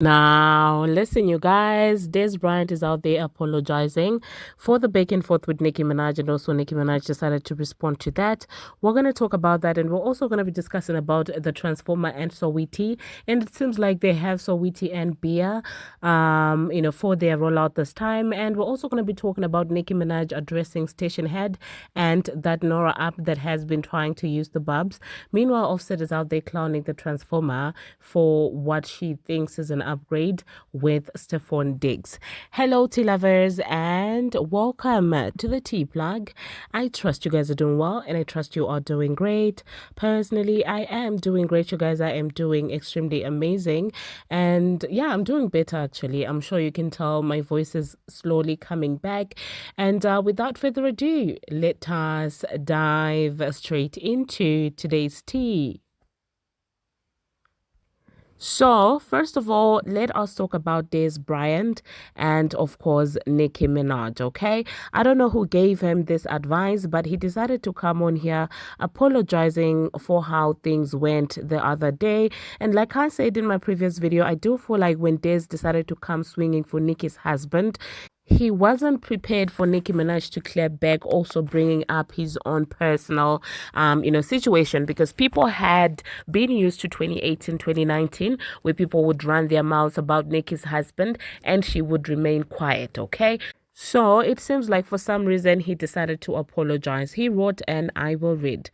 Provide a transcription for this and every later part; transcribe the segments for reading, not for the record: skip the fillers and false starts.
Now, listen, you guys, Bryant is out there apologizing for the back and forth with Nicki Minaj, and also Nicki Minaj decided to respond to that. We're going to talk about that, and we're also going to be discussing about the Transformer and Saweetie. And it seems like they have Saweetie and Bia, for their rollout this time. And we're also going to be talking about Nicki Minaj addressing Stationhead and that Nora app that has been trying to use the Barbz. Meanwhile, Offset is out there clowning the Transformer for what she thinks is an upgrade with Steffon Diggs. Hello, tea lovers, and welcome to the tea plug. I trust you guys are doing well, and I trust you are doing great. Personally, I am doing great, you guys. I am doing extremely amazing, and yeah, I'm doing better actually. I'm sure you can tell my voice is slowly coming back. And without further ado, let us dive straight into today's tea. So, first of all, let us talk about Bryant and, of course, Nicki Minaj, okay? I don't know who gave him this advice, but he decided to come on here apologizing for how things went the other day. And like I said in my previous video, I do feel like when decided to come swinging for Nicki's husband, he wasn't prepared for Nicki Minaj to clear back, also bringing up his own personal, situation, because people had been used to 2018, 2019, where people would run their mouths about Nicki's husband and she would remain quiet, okay? So it seems like for some reason he decided to apologize. He wrote, and I will read.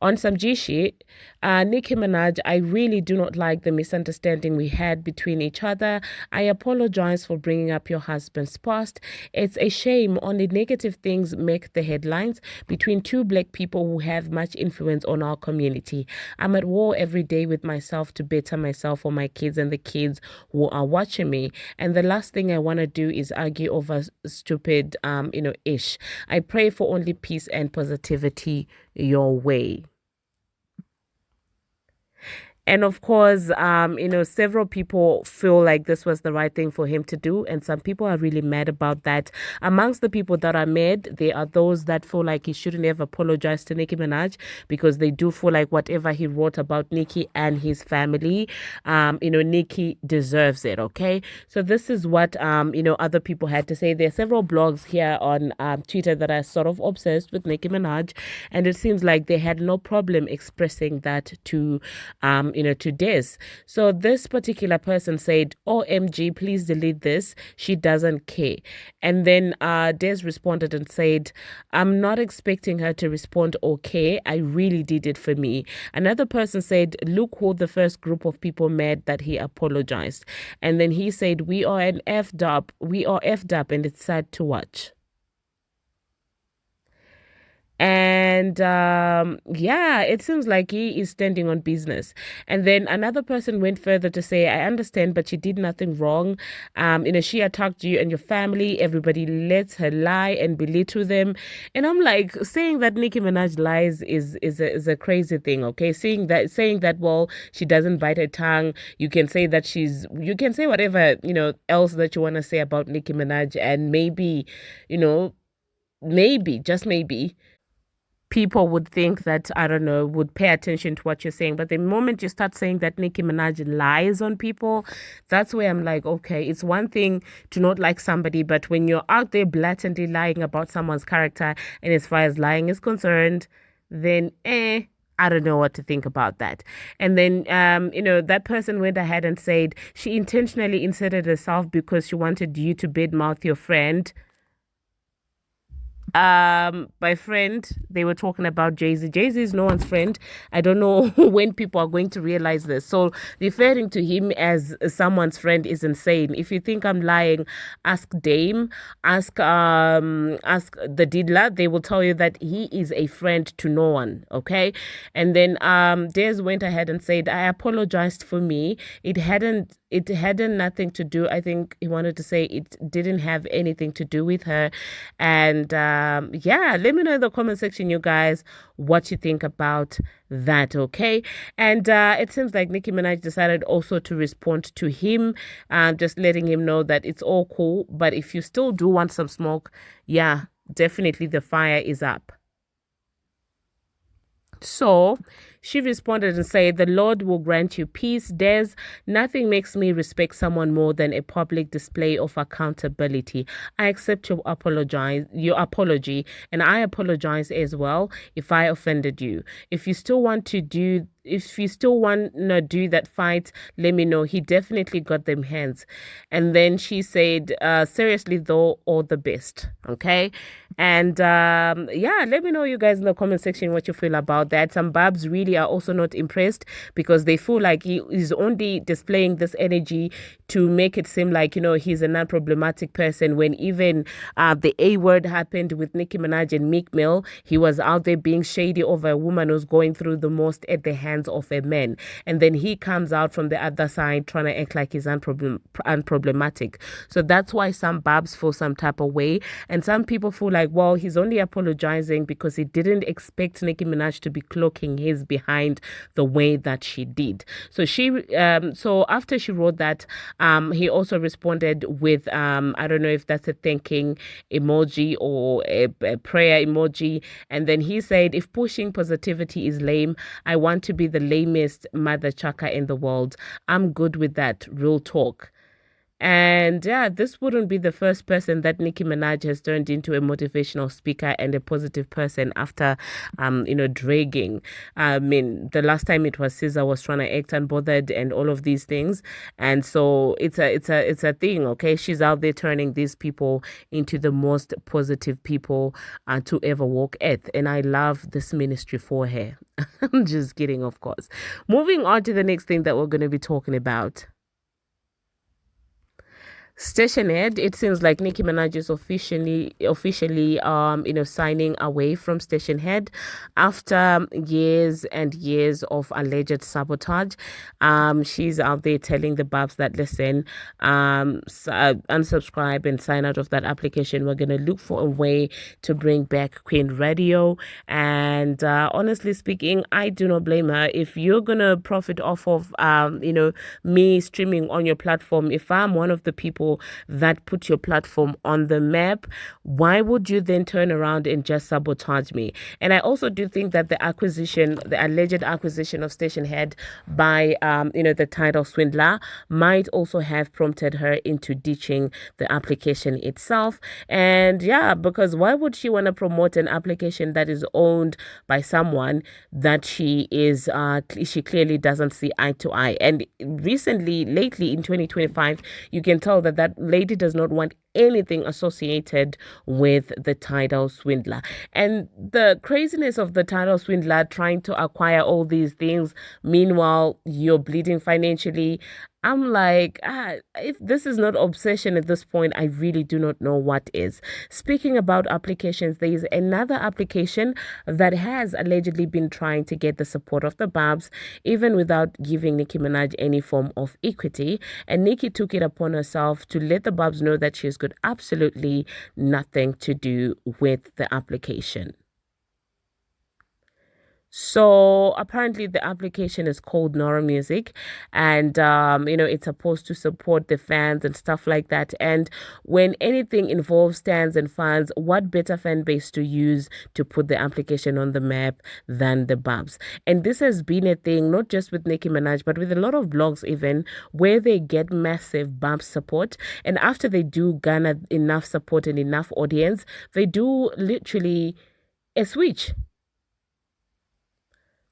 On some G shit, Nicki Minaj, I really do not like the misunderstanding we had between each other. I apologize for bringing up your husband's past. It's a shame only negative things make the headlines between two black people who have much influence on our community. I'm at war every day with myself to better myself for my kids and the kids who are watching me. And the last thing I want to do is argue over stupid, ish. I pray for only peace and positivity your way. And of course, several people feel like this was the right thing for him to do. And some people are really mad about that. Amongst the people that are mad, there are those that feel like he shouldn't have apologized to Nicki Minaj because they do feel like whatever he wrote about Nicki and his family, Nicki deserves it. Okay. So this is what, other people had to say. There are several blogs here on Twitter that are sort of obsessed with Nicki Minaj. And it seems like they had no problem expressing that to, to Des. So this particular person said, OMG, please delete this. She doesn't care. And then Des responded and said, I'm not expecting her to respond okay. I really did it for me. Another person said, look who the first group of people made that he apologized. And then he said, we are effed up. We are effed up and it's sad to watch. And it seems like he is standing on business. And then another person went further to say, I understand, but she did nothing wrong. She attacked you and your family. Everybody lets her lie and belittle them. And I'm like, saying that Nicki Minaj lies is a crazy thing, okay? Saying that, well, she doesn't bite her tongue. You can say that you can say whatever, else that you want to say about Nicki Minaj. And maybe, just maybe, people would think that, I don't know, would pay attention to what you're saying. But the moment you start saying that Nicki Minaj lies on people, that's where I'm like, okay, it's one thing to not like somebody, but when you're out there blatantly lying about someone's character, and as far as lying is concerned, then I don't know what to think about that. And then, that person went ahead and said she intentionally inserted herself because she wanted you to badmouth your friend. My friend, they were talking about Jay-Z. Jay-Z is no one's friend. I don't know when people are going to realize this. So referring to him as someone's friend is insane. If you think I'm lying, ask Dame, ask the Diddler. They will tell you that he is a friend to no one. Okay. And then Des went ahead and said, I apologized for me. It hadn't nothing to do. I think he wanted to say it didn't have anything to do with her. And let me know in the comment section, you guys, what you think about that, okay? And it seems like Nicki Minaj decided also to respond to him, just letting him know that it's all cool, but if you still do want some smoke, definitely the fire is up. So she responded and said, "The Lord will grant you peace. There's nothing makes me respect someone more than a public display of accountability. I accept your apology, and I apologize as well if I offended you. If you still want to do that fight, let me know." He definitely got them hands. And then she said, seriously though, all the best. Okay. And yeah, let me know, you guys, in the comment section what you feel about that. Some Barbz really are also not impressed because they feel like he is only displaying this energy to make it seem like, he's a non-problematic person, when even the A word happened with Nicki Minaj and Meek Mill. He was out there being shady over a woman who's going through the most at the hands of a man. And then he comes out from the other side trying to act like he's unproblematic. So that's why some Barbz feel some type of way. And some people feel like, well, he's only apologizing because he didn't expect Nicki Minaj to be cloaking his behind the way that she did. So so after she wrote that, he also responded with, I don't know if that's a thanking emoji or a prayer emoji. And then he said, "If pushing positivity is lame, I want to be the lamest mother chucker in the world. I'm good with that. Real talk." And yeah, this wouldn't be the first person that Nicki Minaj has turned into a motivational speaker and a positive person after, dragging. I mean, the last time it was SZA was trying to act unbothered and all of these things. And so it's a thing, okay? She's out there turning these people into the most positive people to ever walk earth. And I love this ministry for her. I'm just kidding, of course. Moving on to the next thing that we're going to be talking about. Stationhead, it seems like Nicki Minaj is officially signing away from Stationhead after years and years of alleged sabotage. She's out there telling the Barbz that, listen, unsubscribe and sign out of that application. We're gonna look for a way to bring back Queen Radio. And honestly speaking, I do not blame her. If you're gonna profit off of me streaming on your platform, if I'm one of the people that put your platform on the map, why would you then turn around and just sabotage me? And I also do think that the alleged acquisition of Stationhead by the title swindler might also have prompted her into ditching the application itself. And yeah, because why would she want to promote an application that is owned by someone that she clearly doesn't see eye to eye? And lately in 2025, you can tell that lady does not want anything associated with the title swindler. And the craziness of the title swindler trying to acquire all these things, meanwhile you're bleeding financially. I'm like, if this is not obsession at this point, I really do not know what is. Speaking about applications, there is another application that has allegedly been trying to get the support of the Barbz, even without giving Nicki Minaj any form of equity. And Nicki took it upon herself to let the Barbz know that she's got absolutely nothing to do with the application. So apparently the application is called Nora Music, and it's supposed to support the fans and stuff like that. And when anything involves stands and fans, what better fan base to use to put the application on the map than the Barbz? And this has been a thing not just with Nicki Minaj, but with a lot of blogs even, where they get massive Barbz support, and after they do garner enough support and enough audience, they do literally a switch.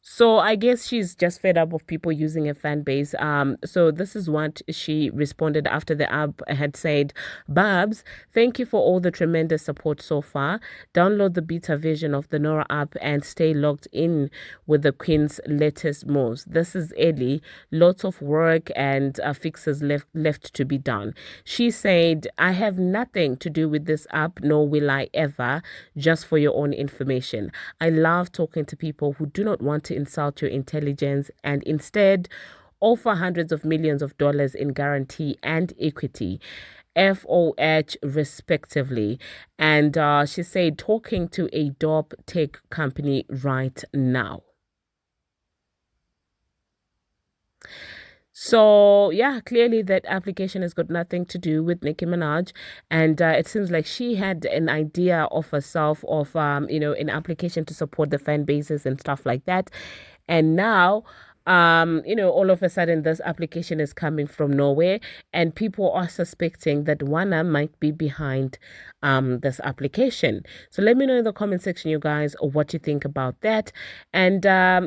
So I guess she's just fed up of people using a fan base. So this is what she responded after the app had said, "Barbz, thank you for all the tremendous support so far. Download the beta version of the Nora app and stay logged in with the Queen's latest moves. This is early, lots of work and fixes left to be done." She said, "I have nothing to do with this app, nor will I ever, just for your own information. I love talking to people who do not want to insult your intelligence and instead offer hundreds of millions of dollars in guarantee and equity, FOH respectively." And she said, talking to a dope tech company right now. So yeah, clearly that application has got nothing to do with Nicki Minaj, and it seems like she had an idea of herself of an application to support the fan bases and stuff like that. And now, all of a sudden, this application is coming from nowhere, and people are suspecting that Wana might be behind this application. So let me know in the comment section, you guys, what you think about that. And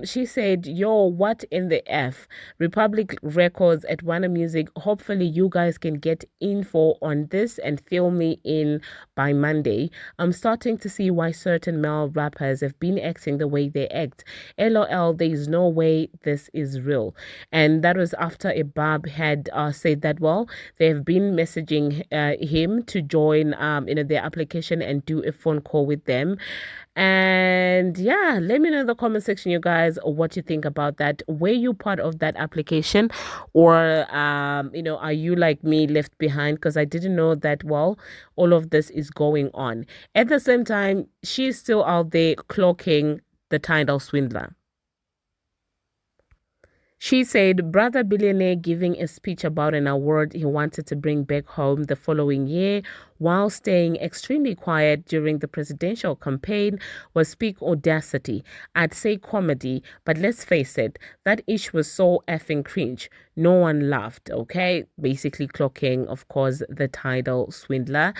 she said, yo, what in the F? Republic Records at Wana Music. Hopefully, you guys can get info on this and fill me in by Monday. I'm starting to see why certain male rappers have been acting the way they act. LOL, there is no way this is real. And that was after a Barbz had said that, well, they've been messaging him to join their application and do a phone call with them. And yeah, let me know in the comment section, you guys, what you think about that. Were you part of that application, or are you like me, left behind? Because I didn't know that, well, all of this is going on. At the same time, she's still out there clocking the title swindler. She said, brother billionaire giving a speech about an award he wanted to bring back home the following year while staying extremely quiet during the presidential campaign was peak audacity. I'd say comedy, but let's face it, that ish was so effing cringe. No one laughed, okay? Basically clocking, of course, the title swindler.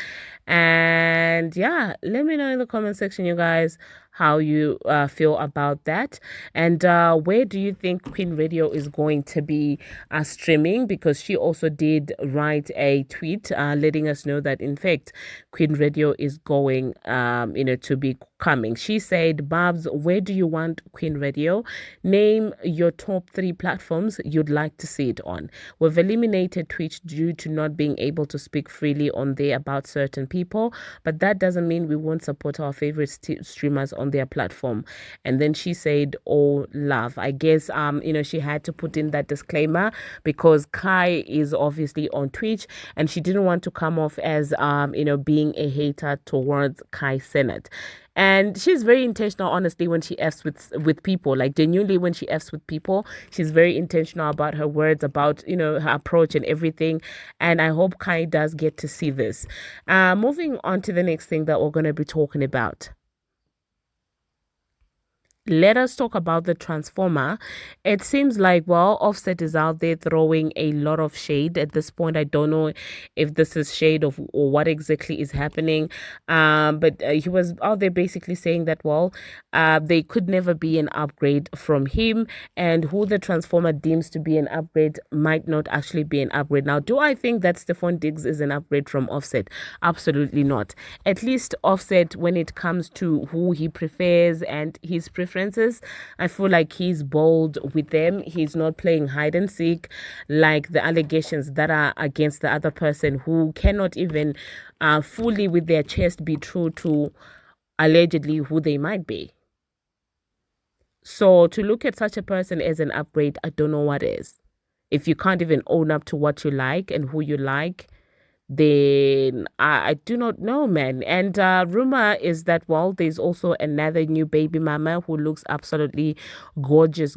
And yeah, let me know in the comment section, you guys, how you feel about that, and where do you think Queen Radio is going to be streaming, because she also did write a tweet letting us know that in fact Queen Radio is going to be coming. She said, Barbz, where do you want Queen Radio? Name your top 3 platforms you'd like to see it on. We've eliminated Twitch due to not being able to speak freely on there about certain people, but that doesn't mean we won't support our favorite streamers on their platform. And then she said, oh, love. I guess she had to put in that disclaimer because Kai is obviously on Twitch, and she didn't want to come off as being a hater towards Kai Senate. And she's very intentional, honestly, when she F's with people. Like, genuinely, when she F's with people, she's very intentional about her words, about, her approach and everything. And I hope Kai does get to see this. Moving on to the next thing that we're going to be talking about. Let us talk about the Transformer. It seems like, well, Offset is out there throwing a lot of shade at this point. I don't know if this is shade of or what exactly is happening. But he was out there basically saying that, well, they could never be an upgrade from him, and who the Transformer deems to be an upgrade might not actually be an upgrade. Now, do I think that Steffon Diggs is an upgrade from Offset? Absolutely not. At least Offset, when it comes to who he prefers and his preferences, I feel like he's bold with them. He's not playing hide and seek like the allegations that are against the other person, who cannot even fully with their chest be true to allegedly who they might be. So to look at such a person as an upgrade, I don't know what is. If you can't even own up to what you like and who you like, then I do not know, man. And rumor is that, well, there's also another new baby mama who looks absolutely gorgeous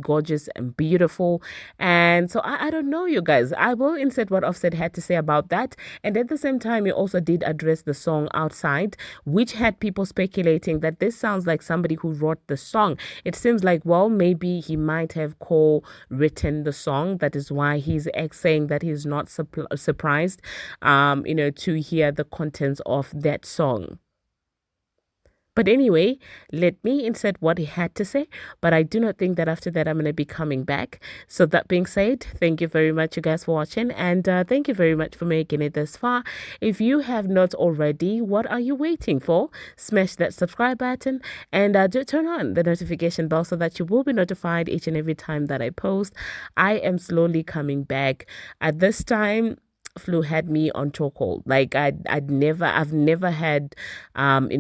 and beautiful. And so I don't know, you guys. I will insert what Offset had to say about that. And at the same time, he also did address the song Outside, which had people speculating that this sounds like somebody who wrote the song. It seems like, well, maybe he might have co-written the song. That is why he's saying that he's not surprised to hear the contents of that song. But anyway, let me insert what he had to say. But I do not think that after that I'm going to be coming back. So that being said, thank you very much, you guys, for watching. And thank you very much for making it this far. If you have not already, what are you waiting for? Smash that subscribe button and do turn on the notification bell so that you will be notified each and every time that I post. I am slowly coming back. At this time, flu had me on chokehold. Like I've never had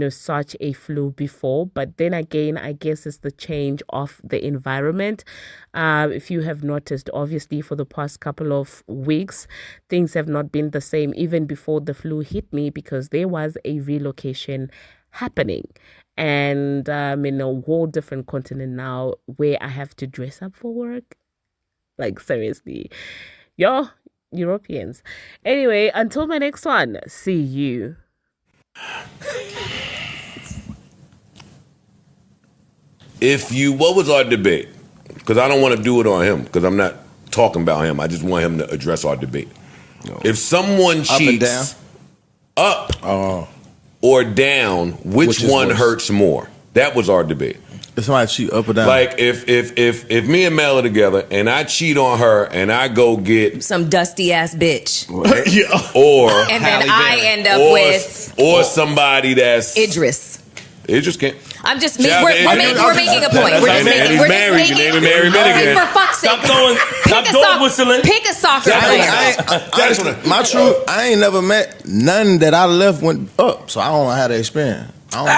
such a flu before. But then again, I guess it's the change of the environment. If you have noticed, obviously for the past couple of weeks, things have not been the same even before the flu hit me, because there was a relocation happening. And I'm in a whole different continent now where I have to dress up for work. Like, seriously. Yo, Europeans. Anyway, until my next one, see you. What was our debate? because I don't want to do it on him, because I'm not talking about him. I just want him to address our debate. No. If someone cheats up or down, which one hurts more? That was our debate. If somebody cheat up or down, like if me and Mel are together and I cheat on her and I go get some dusty ass bitch, or and then I end up with somebody that's Idris. Idris can't. I'm just we're making a point. We're just making. We're married. Your name is Mary Milligan. For fuck's sake, stop throwing whistling. Pick a soccer player. My truth, I ain't never met none that I left went up, so I don't know how to experience. I don't know.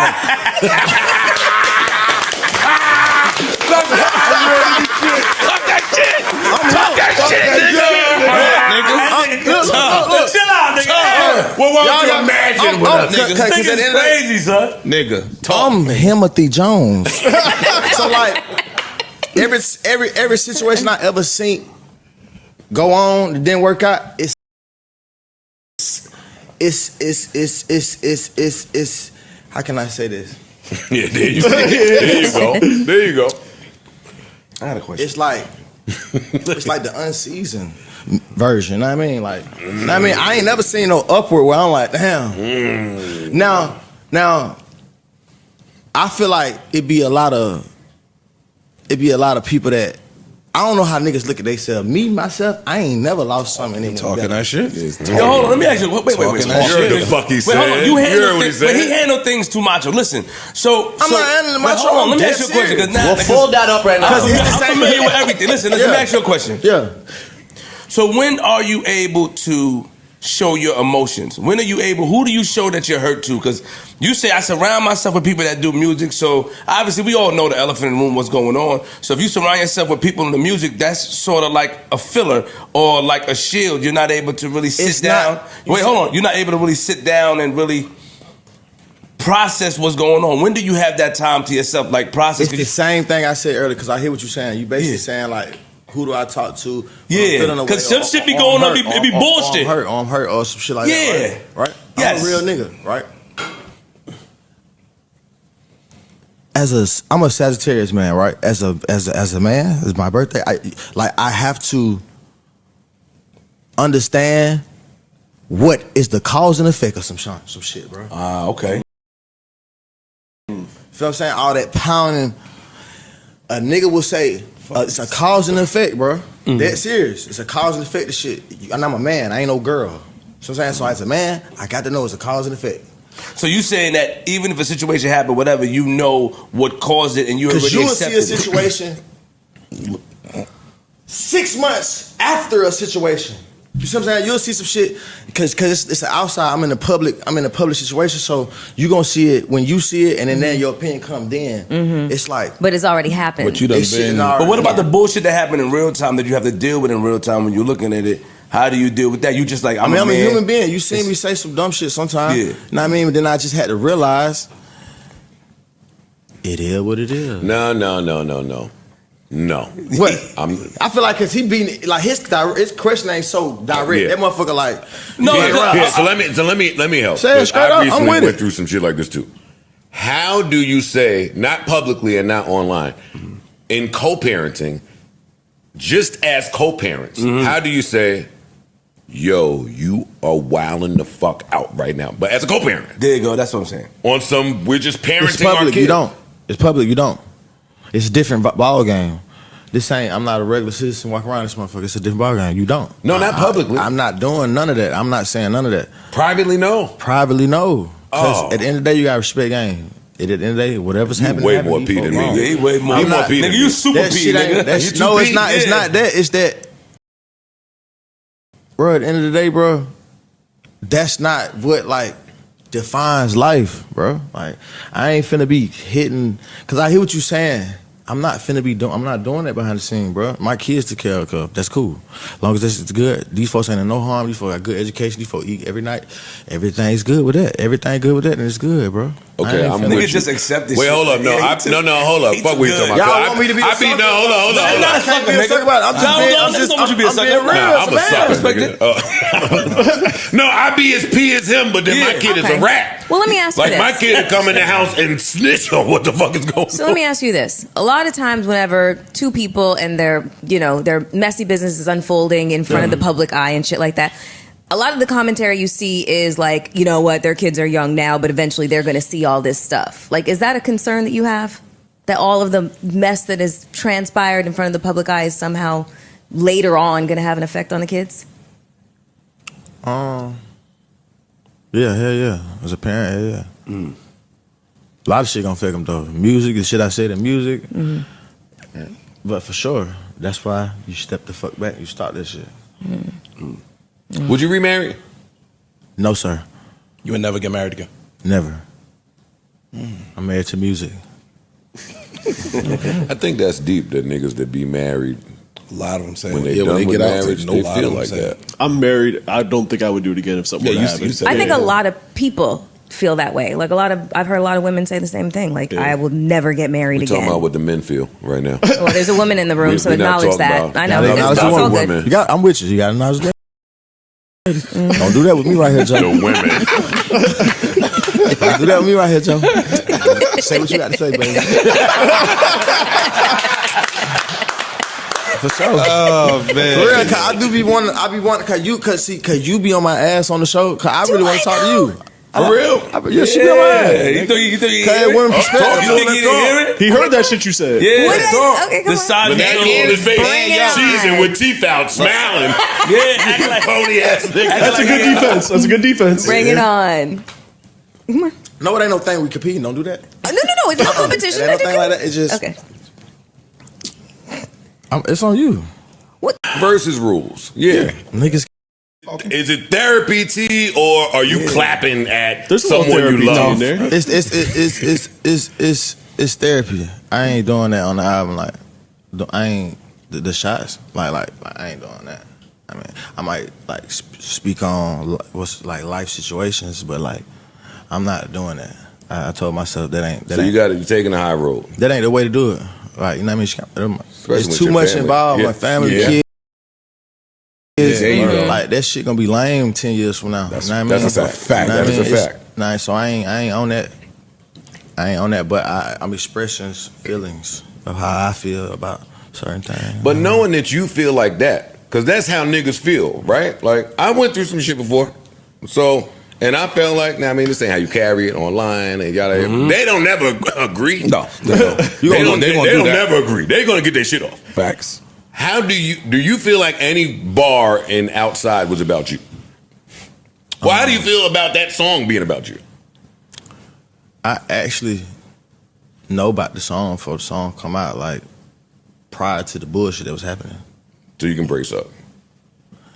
Talk that shit! Talk that shit, nigga! Chill out, nigga! What won't you imagine with us? This nigga's crazy, son. Nigga, I'm Timothy Jones. So like, every situation I ever seen go on, it didn't work out, it's how can I say this? Yeah, there you go. There you go. I had a question. It's like the unseasoned version. You know what I mean? Like, you know what I mean? I ain't never seen no upward where I'm like, damn. Now, I feel like it'd be a lot of people that I don't know how niggas look at themselves. Me, myself, I ain't never lost something in talking that shit. Yo, hold on, let me ask you. Wait. You heard the fuck he said. Hold on, he handled things too macho. Listen, I'm not handling macho. Hold on, let me ask you a question. We'll fold that up right now. Because I'm familiar with everything. Listen, let me ask you a question. Yeah. So when are you able to show your emotions? Who do you show that you're hurt to? Because you say, I surround myself with people that do music, so obviously we all know the elephant in the room, what's going on. So if you surround yourself with people in the music, that's sort of like a filler or like a shield. You're not able to really sit down. Hold on. You're not able to really sit down and really process what's going on. When do you have that time to yourself, like process? It's the same thing I said earlier, because I hear what you're saying. You basically saying like, who do I talk to? Yeah, because some shit be going on, it be bullshit. I'm hurt, or some shit like that. Right? Yes. I'm a real nigga, right? I'm a Sagittarius man, right? As a man, it's my birthday. I have to understand what is the cause and effect of some shit, bro. Okay. You feel what I'm saying? All that pounding. A nigga will say, it's a cause and effect, bro. That serious. It's a cause and effect of shit. And I'm a man. I ain't no girl. So I'm saying, so as a man, I got to know it's a cause and effect. So you saying that even if a situation happened, whatever, you know what caused it, and you already accepted it. Because you will see a situation 6 months after a situation. You see what I'm saying? You'll see some shit because it's outside. I'm in a public situation, so you gonna see it when you see it, and then your opinion come. Then it's like, but it's already happened. But you done been. But what about the bullshit that happened in real time that you have to deal with in real time when you're looking at it? How do you deal with that? You just like I'm a human being. You see me say some dumb shit sometimes. Yeah. You know what I mean? But then I just had to realize it is what it is. No. What? I feel like, cause he being like his question ain't so direct. Yeah. That motherfucker like no. So let me help. Say it straight up. I'm with went through some shit like this too. How do you say, not publicly and not online, in co-parenting, just as co-parents, how do you say, yo, you are wilding the fuck out right now? But as a co-parent. There you go. That's what I'm saying. On some, we're just parenting it's public, our kids. You don't. It's public. You don't. It's a different ball game. This ain't, I'm not a regular citizen walking around this motherfucker. It's a different ball game. You don't. No, not publicly. I'm not doing none of that. I'm not saying none of that. Privately, no. Privately, no. Because at the end of the day, you gotta respect game. At the end of the day, whatever's happening, way more P than me. Yeah, he way more. Nigga, you super P, nigga. No, it's not. It's not that. It's that. Bro, at the end of the day, bro, that's not what like defines life, bro. Like, I ain't finna be hitting, cause I hear what you saying. I'm not finna be doing. I'm not doing that behind the scene, bro. My kids take care of. That's cool. As long as it's good. These folks ain't in no harm. These folks got good education. These folks eat every night. Everything's good with that. Everything good with that, and it's good, bro. Okay, I'm with Nigga you. just accept this Wait, shit. hold up. No, hold up. Fuck what you talking about. Y'all want me to be a sucker? No, hold on. I'm not a sucker, nigga. I'm I'm a sucker. No, I be as P as him, but then my kid is a rat. Well, let me ask you Like this. my kid would come in the house and snitch on what the fuck is going on. So let me ask you this. A lot of times whenever two people and their messy business is unfolding in front of the public eye and shit like that, a lot of the commentary you see is like, you know what, their kids are young now, but eventually they're going to see all this stuff. Like, is that a concern that you have? That all of the mess that is transpired in front of the public eye is somehow later on going to have an effect on the kids? Yeah, hell yeah. As a parent, hell yeah. A lot of shit gonna affect them though. Music, the shit I said in music. But for sure, that's why you step the fuck back. You start this shit. Would you remarry? No, sir. You would never get married again. Never. I'm married to music. I think that's deep. That niggas that be married A lot of them say when they when done they with get out, marriage, no they lot feel of them like say that. I'm married. I don't think I would do it again if something Yeah, were to you happen. said I think that. a lot of people feel that way. Like I've heard a lot of women say the same thing. Like, I will never get married We're again. talking about what the men feel right now. Well, there's a woman in the room, so We're not acknowledge talking that. about- I know. Yeah, It's acknowledge all the good. women. I'm with you. You got to acknowledge that. Don't do that with me right here, Joe. The women. Don't do that with me right here, Joe. Say what you got to say, baby. For sure. Oh man, For real, cause I do be wanting. I be wanting, cause you be on my ass on the show. Cause I really want to talk to you. For real? Yeah, she be on my ass. You think you Cause hear it wasn't it? perspective. You think he didn't hear it? He heard that shit you said. Yeah, What is- okay, come the on. side But that of on his face, Bring it on. cheesing with teeth out, smiling. Yeah, act like Phony ass nigga. That's a good defense. That's a good defense. Bring it on. No, it ain't no thing we competing. Don't do that. No. It's not competition. It ain't no thing like that. It's just Okay. it's on you, Versus rules. Yeah. niggas. Is it therapy, T, or are you clapping at There's a little someone you therapy love? in there. It's therapy. I ain't doing that on the album. Like, I ain't the shots. Like I ain't doing that. I mean, I might like speak on what's like life situations, but like I'm not doing that. I told myself that ain't. So you taking the high road. That ain't the way to do it. Like, you know what I mean? Especially It's with too your much family. involved. Yeah. My family, Yeah. kids. There you go. Like that shit gonna be lame 10 years from now. That's- you know what I mean? that's a fact. You know what That I is a mean? It's- fact. Nah, so I ain't on that. I ain't on that, but I'm expressing feelings of how I feel about certain things. But knowing that you feel like that, because that's how niggas feel, right? Like, I went through some shit before. So, and I felt like, I mean, this ain't how you carry it online. And yada, They don't never agree. No, They don't do that. never agree. They're going to get their shit off. Facts. How do you feel like any bar in Outside was about you? Well, how do you feel about that song being about you? I actually know about the song before the song come out, like prior to the bullshit that was happening. So you can brace up.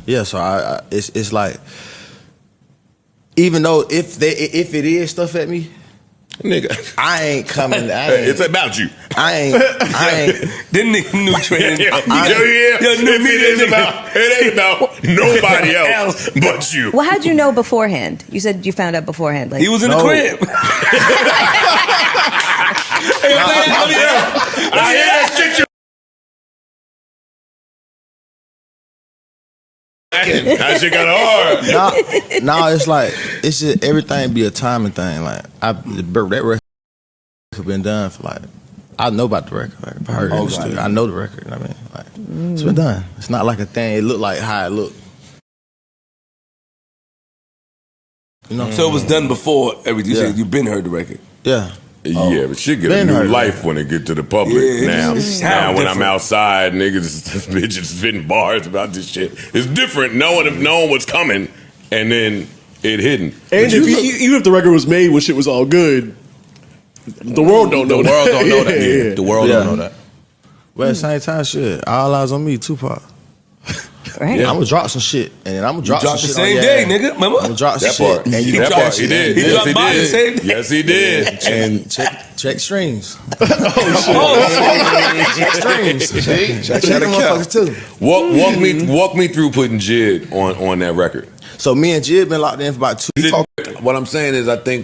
Yeah, so I it's like, even though if it is stuff at me, Nigga. I ain't coming. It's about you. I ain't. Then nigga new training. It ain't about nobody else but you. Well, how'd you know beforehand? You said you found out beforehand. Like, He was in the No. crib. That shit got hard. No, it's like it's just everything be a timing thing. Like that record have been done for like, I know about the record. Like, if I heard it in the studio, I know the record. You know what I mean, like it's been done. It's not like a thing. It looked like how it looked. You know? So it was done before everything. You Yeah. said you've been heard the record. Yeah. Yeah, but shit get a Been new heard. life when it get to the public Yeah, now. it's Now sound when I'm different. outside, niggas bitches spitting bars about this shit. It's different knowing what's coming and then it hidden. And if even if the record was made when shit was all good, the world don't know The that. world don't know that. Yeah. The world Yeah. don't know that. But at the same time, shit, all eyes on me, Tupac. right? I'm gonna drop some shit, and then I'm gonna drop some Dropped the shit same on day, your ass. nigga. Remember? I'm gonna drop some That shit, part. and you That drop part. He shit. did. He Yes, dropped he by the same did. day. Yes, he did. And check streams. Oh, Check streams. Check them motherfuckers too. Walk me through putting Jid on that record. So me and Jid been locked in for about 2 years. What I'm saying is, I think